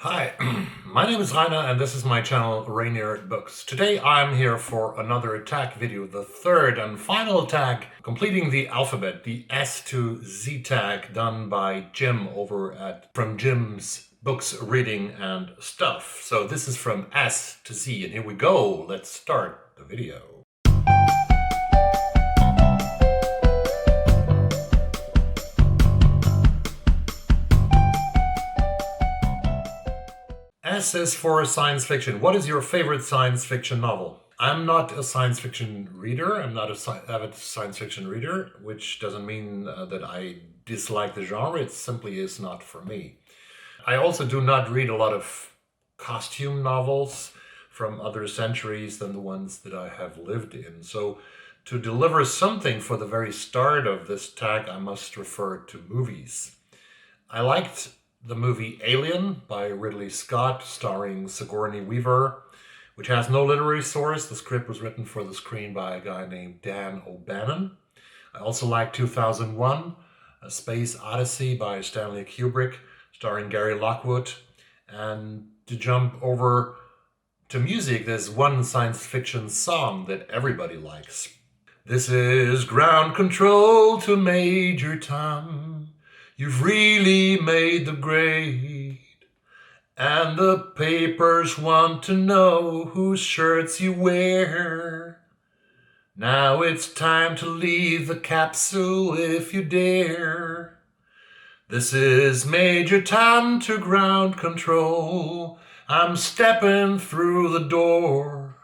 Hi, my name is Rainer and this is my channel Rainierbooks. Today I'm here for another tag video, the third and final tag, completing the alphabet, the S to Z tag done by Jim over at from Jim's Books, Reading and Stuff. So this is from S to Z and here we go. Let's start the video. S is for science fiction. What is your favorite science fiction novel? I'm not a science fiction reader. I'm not an avid science fiction reader, which doesn't mean that I dislike the genre. It simply is not for me. I also do not read a lot of costume novels from other centuries than the ones that I have lived in. So to deliver something for the very start of this tag, I must refer to movies. I liked the movie Alien by Ridley Scott, starring Sigourney Weaver, which has no literary source. The script was written for the screen by a guy named Dan O'Bannon. I also like 2001, A Space Odyssey by Stanley Kubrick, starring Gary Lockwood. And to jump over to music, there's one science fiction song that everybody likes. This is Ground Control to Major Tom. You've really made the grade, and the papers want to know whose shirts you wear. Now it's time to leave the capsule if you dare. This is Major Tom to ground control. I'm stepping through the door,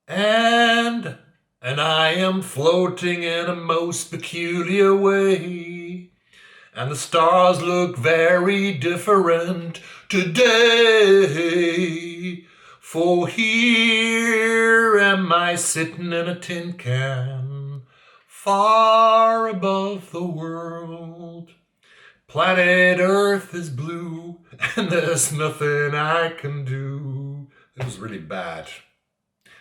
and I am floating in a most peculiar way. And the stars look very different today. For here am I sitting in a tin can, far above the world. Planet Earth is blue, and there's nothing I can do. It was really bad.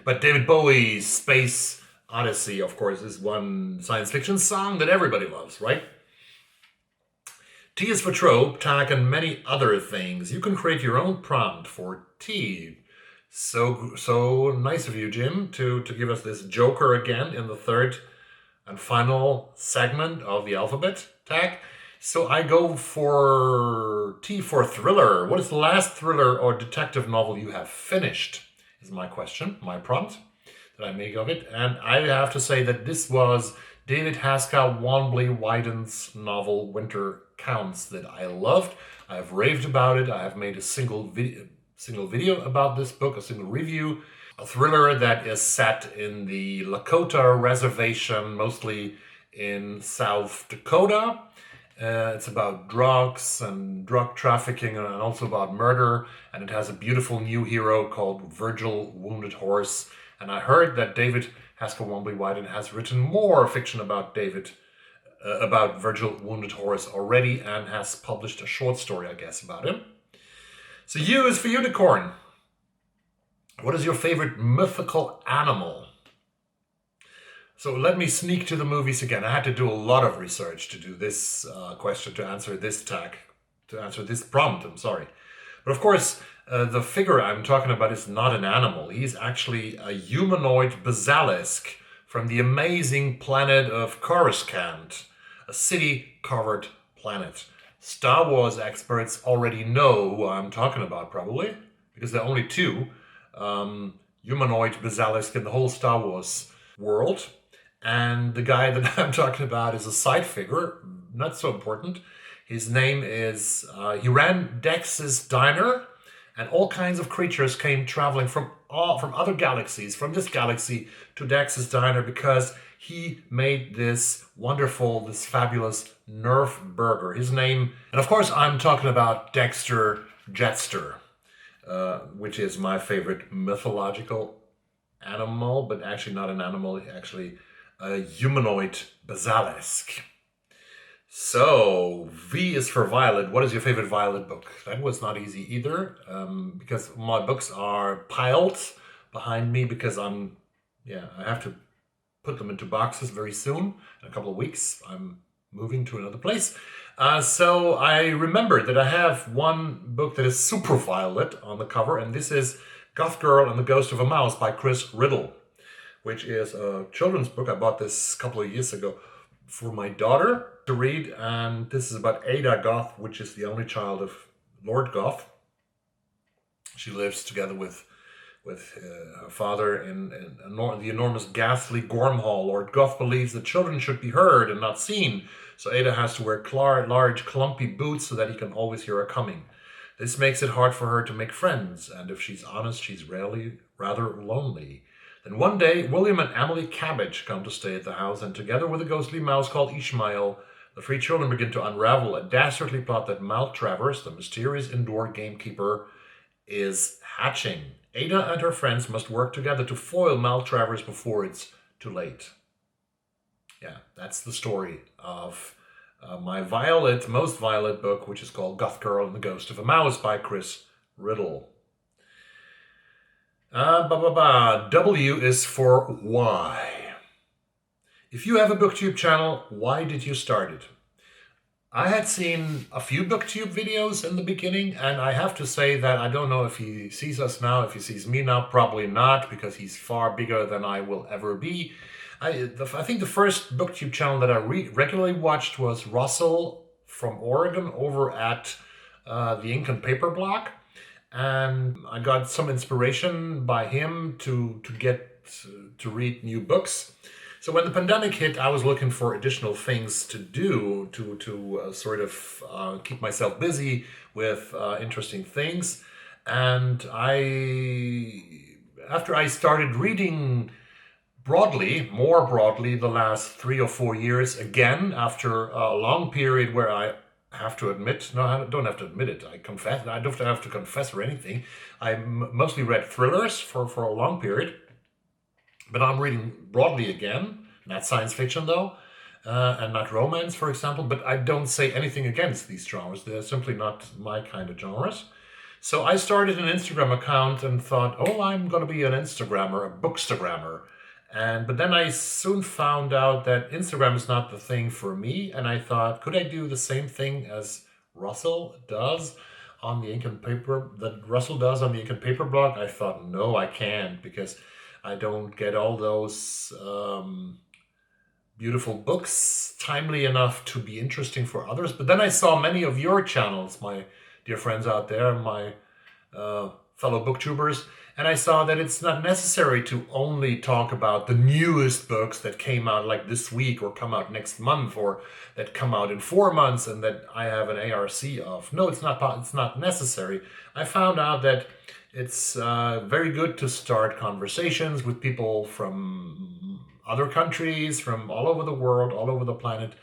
But David Bowie's Space Odyssey, of course, is one science fiction song that everybody loves, right? T is for trope, tag, and many other things. You can create your own prompt for T. So nice of you, Jim, to give us this joker again in the third and final segment of the alphabet tag. So I go for T for thriller. What is the last thriller or detective novel you have finished? Is my question, my prompt that I make of it. And I have to say that this was David Haskell Wanbley-Wyden's novel Winter Counts that I loved. I have raved about it. I have made a single video about this book, a single review. A thriller that is set in the Lakota Reservation, mostly in South Dakota. It's about drugs and drug trafficking and also about murder. And it has a beautiful new hero called Virgil Wounded Horse. And I heard that David Haskell Wanbley-Wyden has written more fiction about Virgil Wounded Horse already and has published a short story, I guess, about him. So U is for unicorn. What is your favorite mythical animal? So let me sneak to the movies again. I had to do a lot of research to do this question, to answer this tag, to answer this prompt, I'm sorry. But of course, the figure I'm talking about is not an animal. He's actually a humanoid basilisk from the amazing planet of Coruscant, a city-covered planet. Star Wars experts already know who I'm talking about, probably, because there are only two humanoid basilisk in the whole Star Wars world. And the guy that I'm talking about is a side figure, not so important. His name is, he ran Dex's Diner, and all kinds of creatures came traveling from other galaxies, from this galaxy to Dex's Diner because he made this wonderful, this fabulous Nerf burger. His name, and of course I'm talking about Dexter Jetster, which is my favorite mythological animal, but actually not an animal, actually a humanoid basilisk. So, V is for Violet. What is your favorite Violet book? That was not easy either, because my books are piled behind me because I have to put them into boxes very soon. In a couple of weeks, I'm moving to another place. So I remembered that I have one book that is super violet on the cover, and this is Goth Girl and the Ghost of a Mouse by Chris Riddle, which is a children's book. I bought this a couple of years ago for my daughter to read, and this is about Ada Goth, which is the only child of Lord Goth. She lives together with her father in the enormous ghastly Gorm Hall. Lord Goth believes that children should be heard and not seen, so Ada has to wear large clumpy boots so that he can always hear her coming. This makes it hard for her to make friends, and if she's honest, she's rather lonely. Then one day, William and Emily Cabbage come to stay at the house, and together with a ghostly mouse called Ishmael, the three children begin to unravel a dastardly plot that Maltravers, the mysterious indoor gamekeeper, is hatching. Ada and her friends must work together to foil Maltravers before it's too late. Yeah, that's the story of my most violet book, which is called Goth Girl and the Ghost of a Mouse by Chris Riddle. W is for why. If you have a Booktube channel, why did you start it? I had seen a few Booktube videos in the beginning, and I have to say that I don't know if he sees us now, if he sees me now, probably not, because he's far bigger than I will ever be. I think the first Booktube channel that I regularly watched was Russell from Oregon over at the Ink and Paper blog, and I got some inspiration by him to read new books. So when the pandemic hit, I was looking for additional things to do to keep myself busy with interesting things. And after I started reading more broadly, the last 3 or 4 years, again, after a long period where I have to admit, no, I don't have to admit it, I confess, I don't have to confess or anything. I mostly read thrillers for a long period. But I'm reading broadly again, not science fiction though, and not romance, for example, but I don't say anything against these genres. They're simply not my kind of genres. So I started an Instagram account and thought, oh, I'm going to be an Instagrammer, a bookstagrammer. But then I soon found out that Instagram is not the thing for me, and I thought, could I do the same thing as Russell does on the Ink and Paper, blog? I thought, no, I can't, because I don't get all those beautiful books timely enough to be interesting for others. But then I saw many of your channels, my dear friends out there, my fellow booktubers, and I saw that it's not necessary to only talk about the newest books that came out like this week or come out next month or that come out in 4 months and that I have an ARC of. No, it's not necessary. I found out that it's very good to start conversations with people from other countries, from all over the world, all over the planet.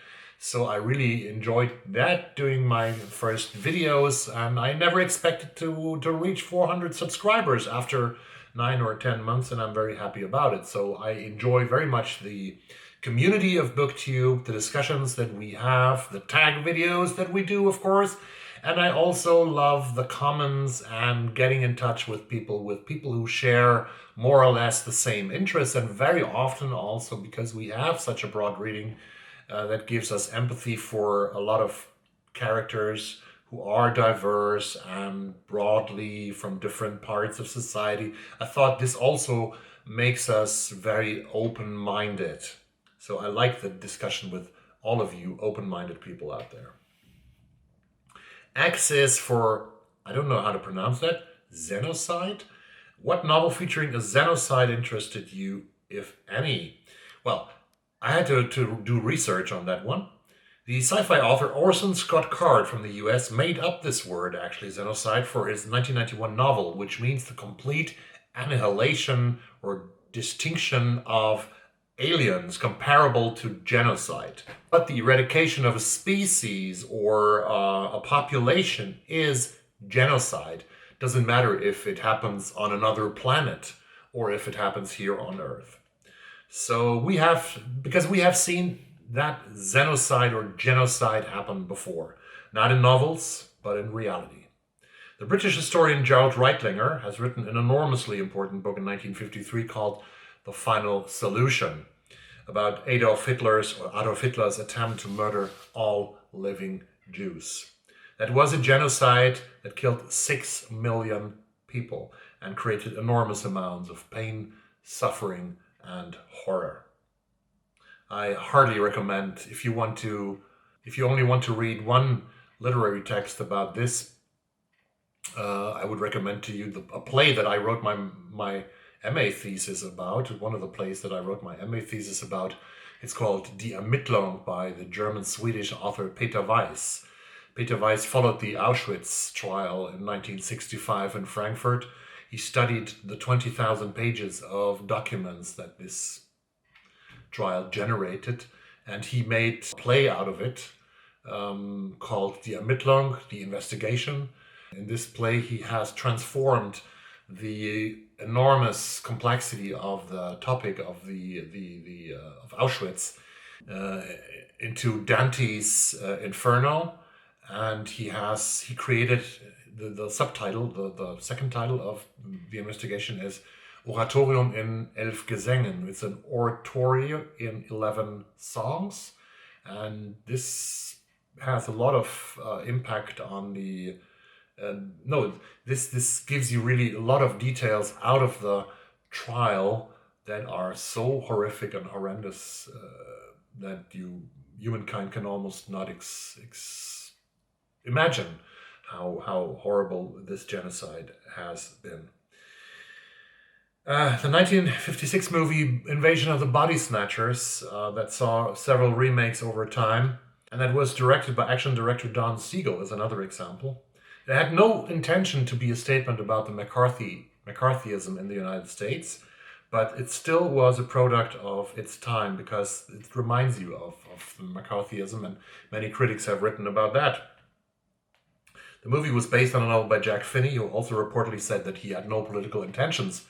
So I really enjoyed that, doing my first videos, and I never expected to reach 400 subscribers after 9 or 10 months, and I'm very happy about it. So I enjoy very much the community of Booktube, the discussions that we have, the tag videos that we do, of course. And I also love the comments and getting in touch with people who share more or less the same interests, and very often also because we have such a broad reading that gives us empathy for a lot of characters who are diverse and broadly from different parts of society. I thought this also makes us very open-minded. So I like the discussion with all of you open-minded people out there. X is for, I don't know how to pronounce that, Xenocide? What novel featuring a Xenocide interested you, if any? Well, I had to do research on that one. The sci-fi author Orson Scott Card from the US made up this word, actually, Xenocide, for his 1991 novel, which means the complete annihilation or distinction of aliens comparable to genocide. But the eradication of a species or a population is genocide. Doesn't matter if it happens on another planet or if it happens here on Earth. So because we have seen that xenocide or genocide happen before. Not in novels, but in reality. The British historian Gerald Reitlinger has written an enormously important book in 1953 called The Final Solution, about Adolf Hitler's attempt to murder all living Jews. That was a genocide that killed 6 million people and created enormous amounts of pain, suffering, and horror. I hardly recommend, if you only want to read one literary text about this, I would recommend to you a play that I wrote my MA thesis about. One of the plays that I wrote my MA thesis about. It's called Die Ermittlung by the German-Swedish author Peter Weiss. Peter Weiss followed the Auschwitz trial in 1965 in Frankfurt. He studied the 20,000 pages of documents that this trial generated, and he made a play out of it called Die Ermittlung, the investigation. In this play, he has transformed the enormous complexity of the topic of of Auschwitz into Dante's Inferno, and he created the subtitle. The second title of the investigation is Oratorium in 11 Gesängen. It's an oratory in 11 songs, and this has a lot of impact on the. This gives you really a lot of details out of the trial that are so horrific and horrendous that humankind can almost not imagine how horrible this genocide has been. The 1956 movie Invasion of the Body Snatchers that saw several remakes over time, and that was directed by action director Don Siegel, is another example. It had no intention to be a statement about the McCarthyism in the United States, but it still was a product of its time because it reminds you of McCarthyism, and many critics have written about that. The movie was based on a novel by Jack Finney, who also reportedly said that he had no political intentions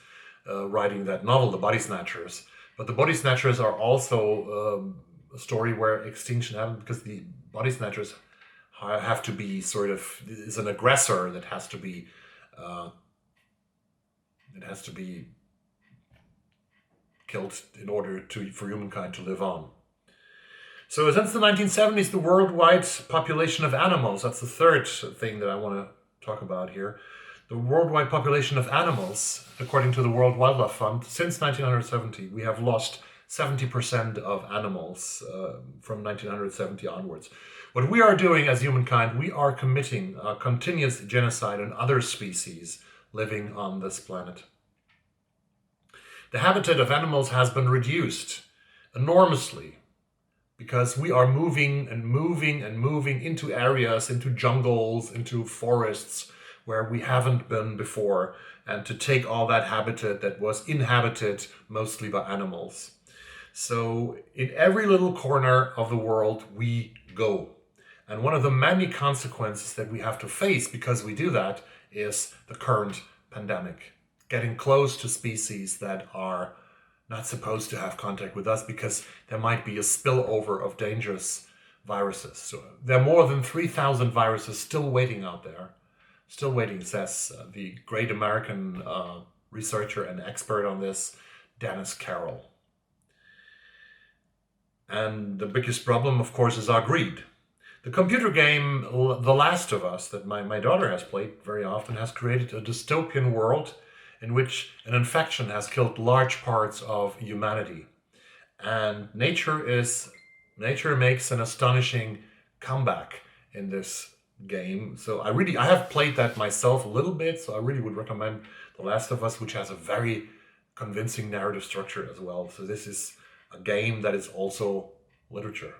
writing that novel, The Body Snatchers. But The Body Snatchers are also a story where extinction happened because the Body Snatchers have to be is an aggressor that has to be killed in order for humankind to live on. So since the 1970s, the worldwide population of animals, that's the third thing that I want to talk about here. The worldwide population of animals, according to the World Wildlife Fund, since 1970, we have lost 70% of animals from 1970 onwards. What we are doing as humankind, we are committing continuous genocide on other species living on this planet. The habitat of animals has been reduced enormously because we are moving into areas, into jungles, into forests where we haven't been before, and to take all that habitat that was inhabited mostly by animals. So in every little corner of the world we go. And one of the many consequences that we have to face because we do that is the current pandemic. Getting close to species that are not supposed to have contact with us because there might be a spillover of dangerous viruses. So there are more than 3,000 viruses still waiting out there. Still waiting, says the great American researcher and expert on this, Dennis Carroll. And the biggest problem, of course, is our greed. The computer game The Last of Us that my daughter has played very often has created a dystopian world in which an infection has killed large parts of humanity. And nature makes an astonishing comeback in this game. So I have played that myself a little bit, so I really would recommend The Last of Us, which has a very convincing narrative structure as well. So this is a game that is also literature.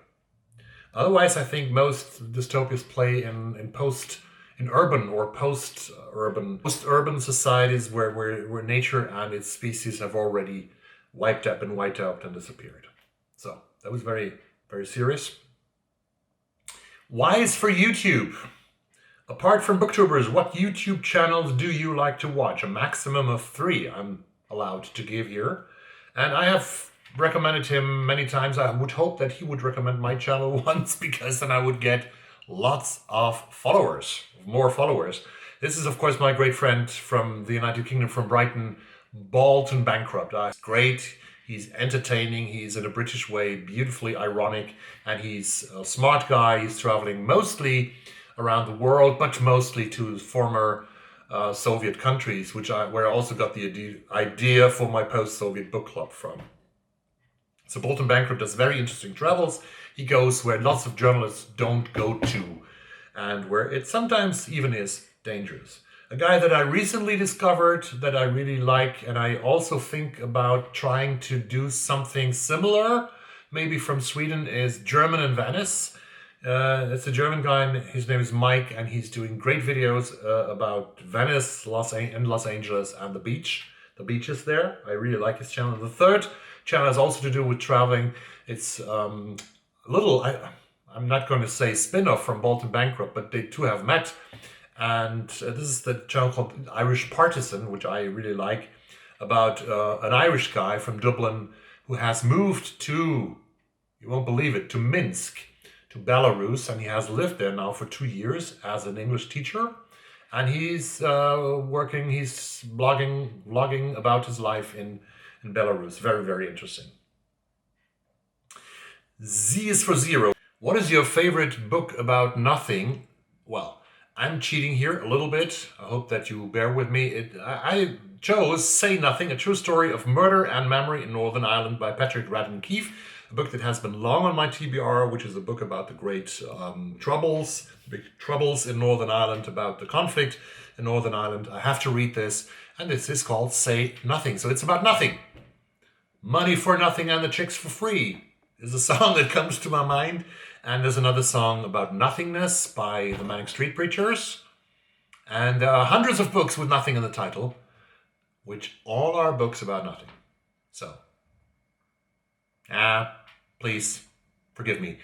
Otherwise, I think most dystopias play in post-urban societies where nature and its species have already wiped out and disappeared. So that was very, very serious. Wise for YouTube. Apart from Booktubers, what YouTube channels do you like to watch? A maximum of 3 I'm allowed to give here. And I have recommended him many times. I would hope that he would recommend my channel once, because then I would get lots of followers, more followers. This is, of course, my great friend from the United Kingdom, from Brighton, Bolton Bankrupt. Great. He's entertaining, he's in a British way, beautifully ironic, and he's a smart guy. He's traveling mostly around the world, but mostly to former Soviet countries, where I also got the idea for my post-Soviet book club from. So Bolton Bankrupt does very interesting travels. He goes where lots of journalists don't go to, and where it sometimes even is dangerous. A guy that I recently discovered that I really like, and I also think about trying to do something similar, maybe from Sweden, is German in Venice. It's a German guy, his name is Mike, and he's doing great videos about Venice, Los Angeles, and the beaches there. I really like his channel. The third channel is also to do with traveling. It's a little, I'm not going to say spin-off from Bolton Bankrupt, but they two have met. And this is the channel called Irish Partisan, which I really like, about an Irish guy from Dublin who has moved to, you won't believe it, to Minsk, to Belarus, and he has lived there now for 2 years as an English teacher. And he's he's blogging about his life in Belarus. Very, very interesting. Z is for zero. What is your favorite book about nothing? Well, I'm cheating here a little bit. I hope that you bear with me. I chose Say Nothing, A True Story of Murder and Memory in Northern Ireland by Patrick Radden Keefe, a book that has been long on my TBR, which is a book about the great big troubles in Northern Ireland, about the conflict in Northern Ireland. I have to read this, and this is called Say Nothing. So it's about nothing. Money for nothing and the chicks for free is a song that comes to my mind. And there's another song about nothingness by the Manic Street Preachers. And there are hundreds of books with nothing in the title, which all are books about nothing. So, please forgive me.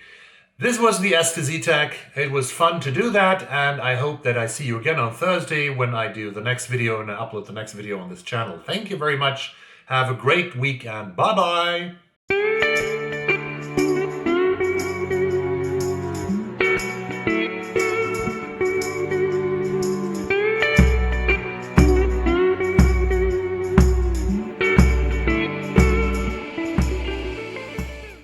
This was the S to Z Tech. It was fun to do that, and I hope that I see you again on Thursday when I do the next video and I upload the next video on this channel. Thank you very much. Have a great week, and bye-bye.